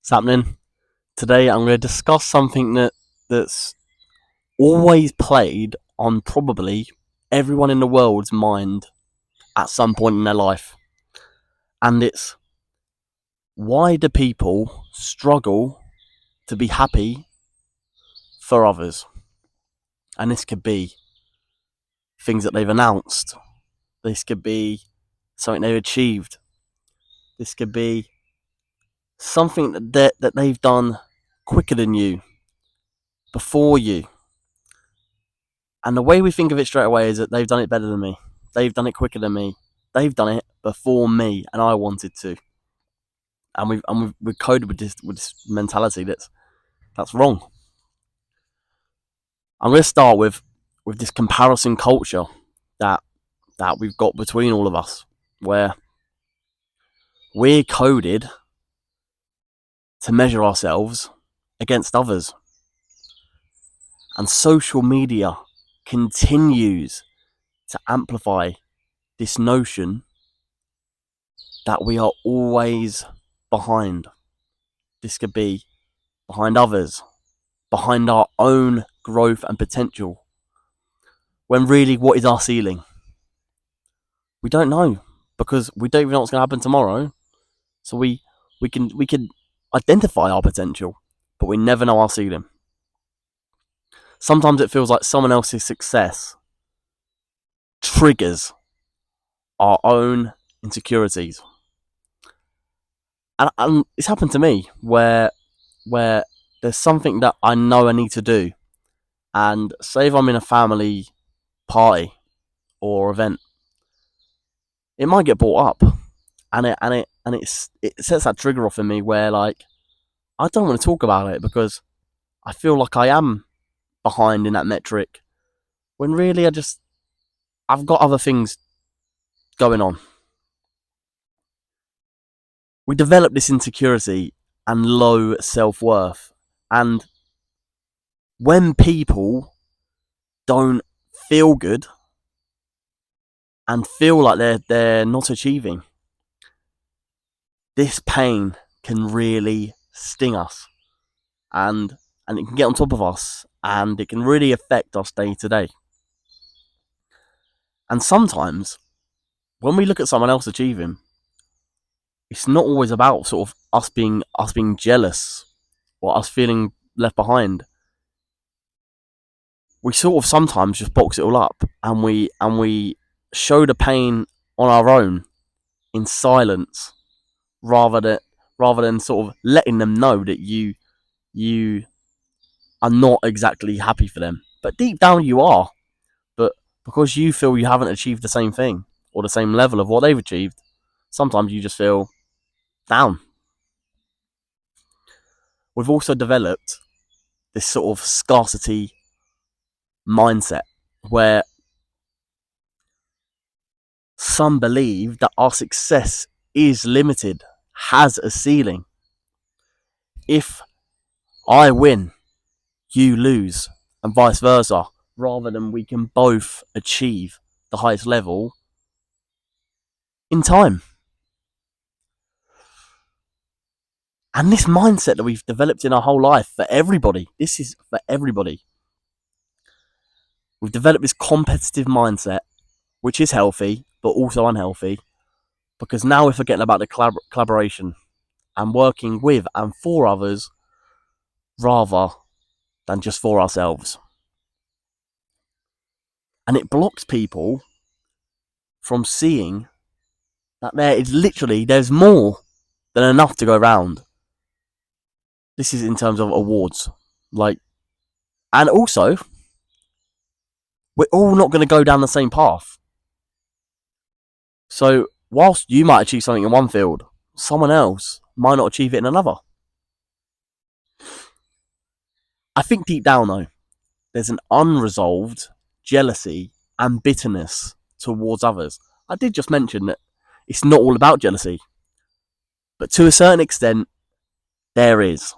What's happening? Today I'm going to discuss something that's always played on probably everyone in the world's mind at some point in their life. And it's, why do people struggle to be happy for others? And this could be things that they've announced. This could be something they've achieved. This could be something that they've done quicker than you, before you. And the way we think of it straight away is that they've done it better than me. They've done it quicker than me. They've done it before me, and I wanted to. And we've coded with this mentality that's wrong. I'm going to start with this comparison culture that we've got between all of us, where we're coded to measure ourselves against others. And social media continues to amplify this notion that we are always behind. This could be behind others, behind our own growth and potential. When really, what is our ceiling? We don't know, because we don't even know what's going to happen tomorrow. So we can identify our potential, but we never know our ceiling. Sometimes it feels like someone else's success triggers our own insecurities. And it's happened to me where there's something that I know I need to do, and say if I'm in a family party or event, it might get brought up, and it sets that trigger off in me where, like, I don't want to talk about it because I feel like I am behind in that metric, when really I've got other things going on. We develop this insecurity and low self-worth, and when people don't feel good and feel like they're not achieving, this pain can really sting us, and it can get on top of us, and it can really affect us day to day. And sometimes when we look at someone else achieving, it's not always about sort of us being jealous or us feeling left behind. We sort of sometimes just box it all up, and we show the pain on our own in silence, rather than sort of letting them know that you are not exactly happy for them, but deep down you are. But because you feel you haven't achieved the same thing or the same level of what they've achieved, sometimes you just feel down. We've also developed this sort of scarcity mindset where some believe that our success is limited, has a ceiling. If I win, you lose, and vice versa, rather than we can both achieve the highest level in time. And this mindset that we've developed in our whole life, for everybody, this is for everybody. We've developed this competitive mindset, which is healthy, but also unhealthy, because now we're forgetting about the collaboration and working with and for others rather than just for ourselves. And it blocks people from seeing that there's more than enough to go around. This is in terms of awards. And also, we're all not going to go down the same path. So whilst you might achieve something in one field, someone else might not achieve it in another. I think deep down, though, there's an unresolved jealousy and bitterness towards others. I did just mention that it's not all about jealousy, but to a certain extent, there is.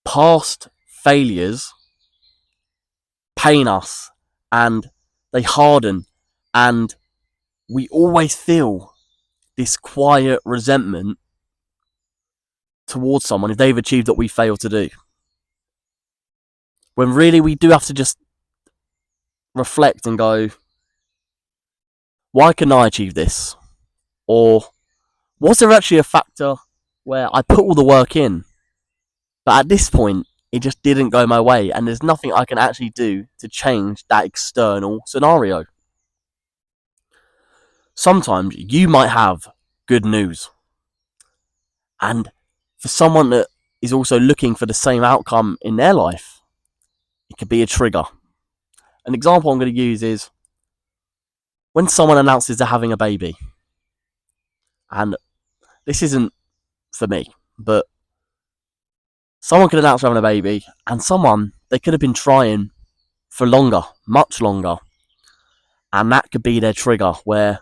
Past failures pain us, and they harden, and we always feel this quiet resentment towards someone if they've achieved what we fail to do. When really we do have to just reflect and go, why can I achieve this? Or was there actually a factor where I put all the work in, but at this point it just didn't go my way, and there's nothing I can actually do to change that external scenario? Sometimes you might have good news, and for someone that is also looking for the same outcome in their life, it could be a trigger. An example I'm going to use is when someone announces they're having a baby. And this isn't for me, but someone could announce they're having a baby, and someone, they could have been trying for longer, much longer. And that could be their trigger, where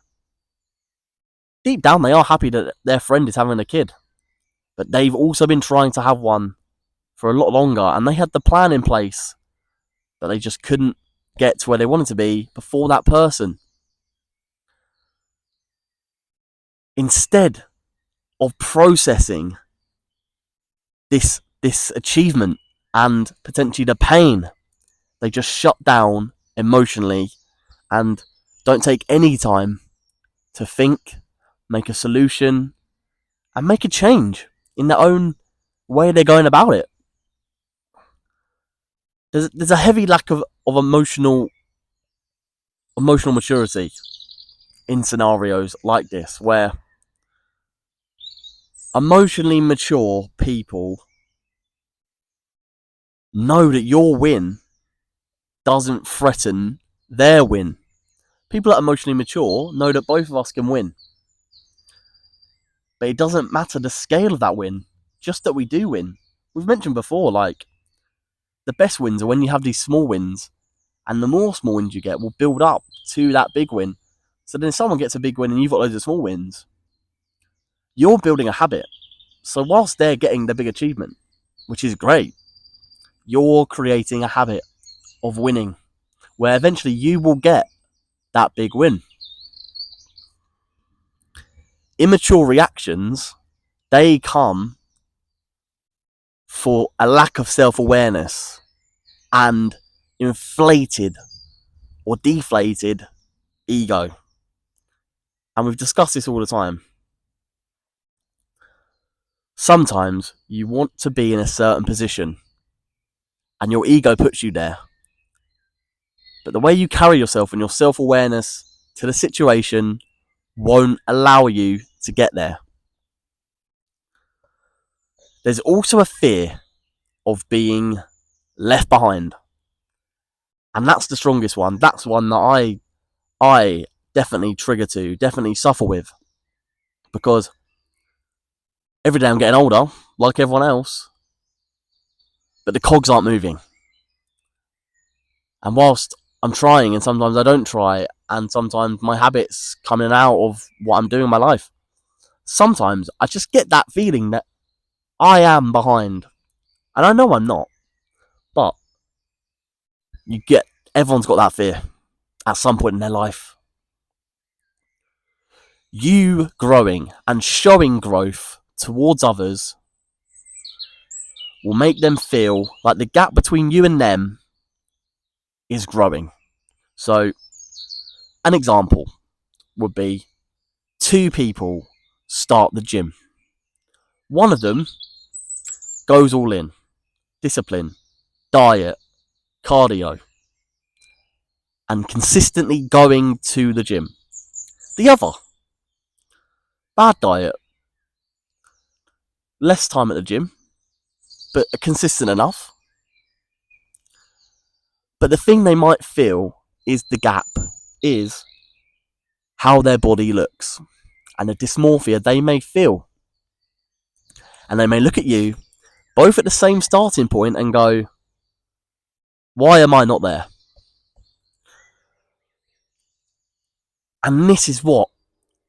deep down they are happy that their friend is having a kid. But they've also been trying to have one for a lot longer, and they had the plan in place, but they just couldn't get to where they wanted to be before that person. Instead of processing this achievement and potentially the pain, they just shut down emotionally and don't take any time to think, make a solution, and make a change in their own way they're going about it. There's a heavy lack of emotional maturity in scenarios like this, where emotionally mature people know that your win doesn't threaten their win. People that are emotionally mature know that both of us can win. But it doesn't matter the scale of that win, just that we do win. We've mentioned before, like, the best wins are when you have these small wins, and the more small wins you get will build up to that big win. So then if someone gets a big win and you've got loads of small wins, you're building a habit. So whilst they're getting the big achievement, which is great, you're creating a habit of winning, where eventually you will get that big win. Immature reactions, they come for a lack of self-awareness and inflated or deflated ego. And we've discussed this all the time. Sometimes you want to be in a certain position and your ego puts you there. But the way you carry yourself and your self-awareness to the situation won't allow you to get there. There's also a fear of being left behind. And that's the strongest one. That's one that I definitely trigger to, definitely suffer with. Because every day I'm getting older, like everyone else, but the cogs aren't moving. And whilst I'm trying, and sometimes I don't try, and sometimes my habits come in and out of what I'm doing in my life, sometimes I just get that feeling that I am behind. And I know I'm not, but everyone's got that fear at some point in their life. You growing and showing growth towards others will make them feel like the gap between you and them is growing. So, an example would be two people start the gym. One of them goes all in, discipline, diet, cardio, and consistently going to the gym. The other, bad diet, less time at the gym, but consistent enough. But the thing they might feel is the gap, is how their body looks and the dysmorphia they may feel. And they may look at you, both at the same starting point, and go, why am I not there? And this is what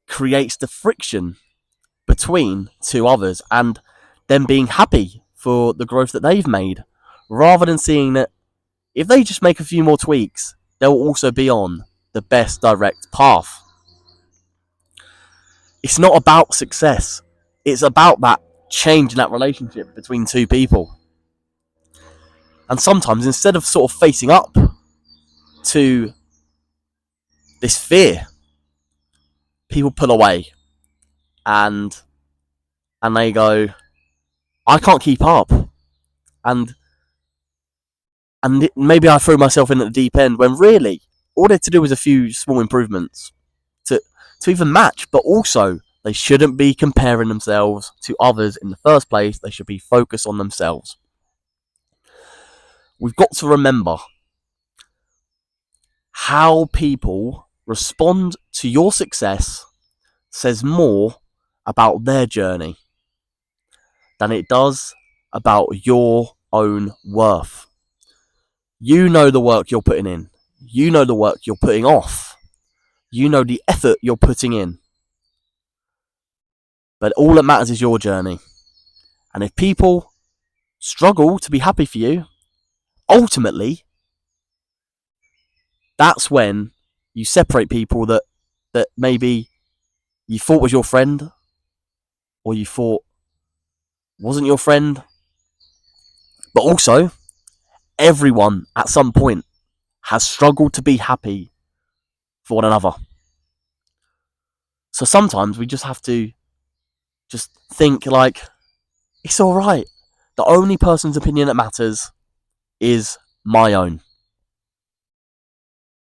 creates the friction between two others and them being happy for the growth that they've made, rather than seeing that if they just make a few more tweaks, they'll also be on the best direct path. It's not about success. It's about that change in that relationship between two people. And sometimes, instead of sort of facing up to this fear, people pull away and they go, I can't keep up, and maybe I threw myself in at the deep end, when really all they had to do was a few small improvements to even match. But also, they shouldn't be comparing themselves to others in the first place. They should be focused on themselves. We've got to remember how people respond to your success says more about their journey than it does about your own worth. You know the work you're putting in. You know the work you're putting off. You know the effort you're putting in. But all that matters is your journey. And if people struggle to be happy for you, ultimately, that's when you separate people that maybe you thought was your friend, or you thought wasn't your friend. But also, everyone at some point has struggled to be happy for one another. So sometimes we just have to just think like, it's alright. The only person's opinion that matters is my own.